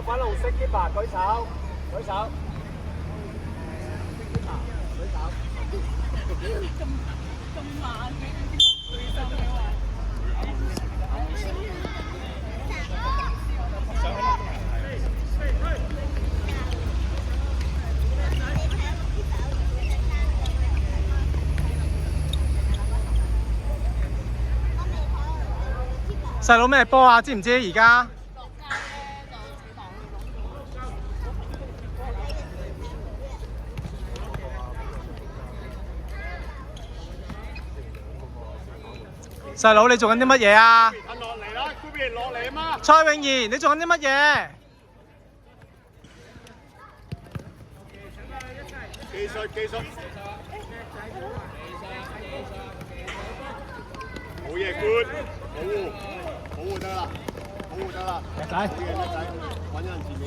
翻紅色啲吧，舉手，舉手。舉手。咁慢嘅啲舉手嘅話。細佬咩波啊？知唔知而家？細佬你做緊啲乜嘢啊？褪落嚟啦，嗰邊落嚟啊嘛！蔡永賢，你做緊啲乜嘢？技術技術。冇嘢 good， 保護保護得啦，保護得啦。叻仔，好嘢叻仔，揾人前面。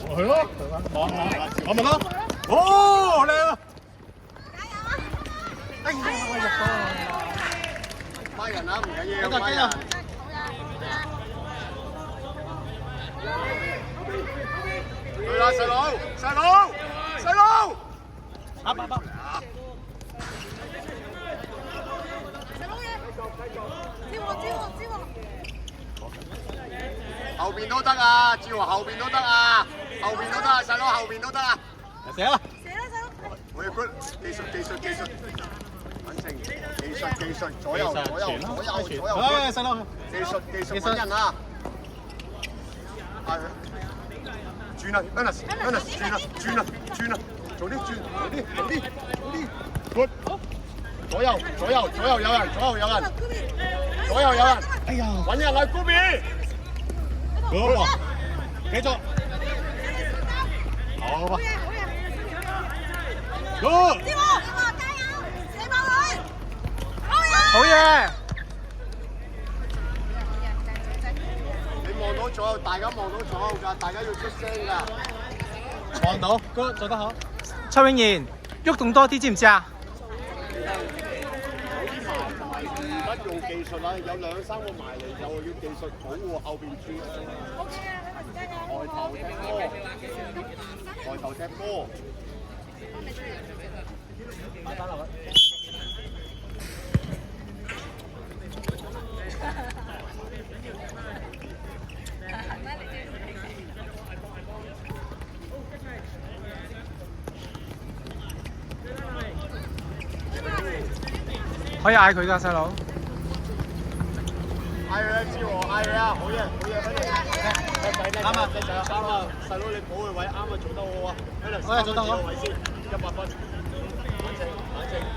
係咯，我咪咯。哦，靚啊！哎呀，我入到。拉人啊，唔緊要，拉人。對啦，細佬，細佬，細佬。啱。後邊都得啊，志豪後邊都得啊，後邊都得啊，細佬後邊都得啊。寫啦。我要 good， 技術，穩成，技術，左右，哎，細佬。技術揾人啊。係。轉啦 ，Ernest， 轉啦，做啲，good。左右有人，哎呀，揾人啦 ，Gubi。好喎，繼續。好吧。Good。好嘢。你望到左右，大家望到左右㗎，大家要出聲㗎。望到 ，Good， 做得好。蔡永賢，喐動多啲，知唔知啊？而家用技術啦，有兩三個埋嚟，又要技術保護後邊轉。抬頭踢波。擺翻落去。可以嗌佢㗎，細佬。嗌佢啊，志和，嗌佢啊，好嘢，啱啊，細佬你保佢位啱啊，做得好啊，做得好。位先，100分，冷靜，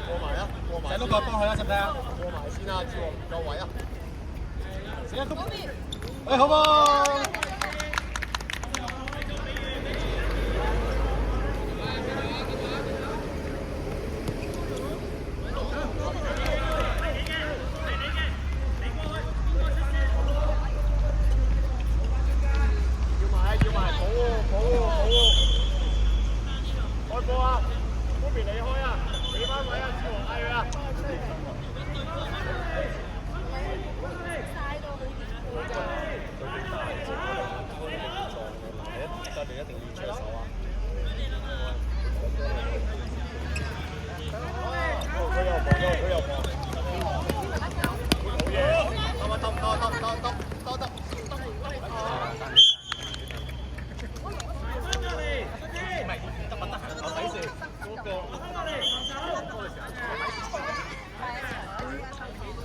過埋啊，過埋。仔都過幫佢啦，使唔使啊？過埋先啊，志和唔夠位啊。死啦，哎，好噃。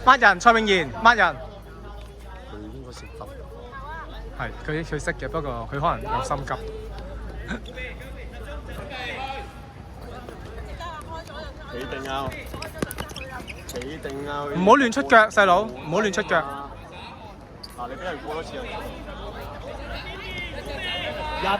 抹人，蔡永賢抹人。佢應該識得。係，佢識嘅，不過佢可能有心急。企定啊！企定啊！唔好亂出腳，細佬，唔好亂出腳。嗱，你俾人過多次啊！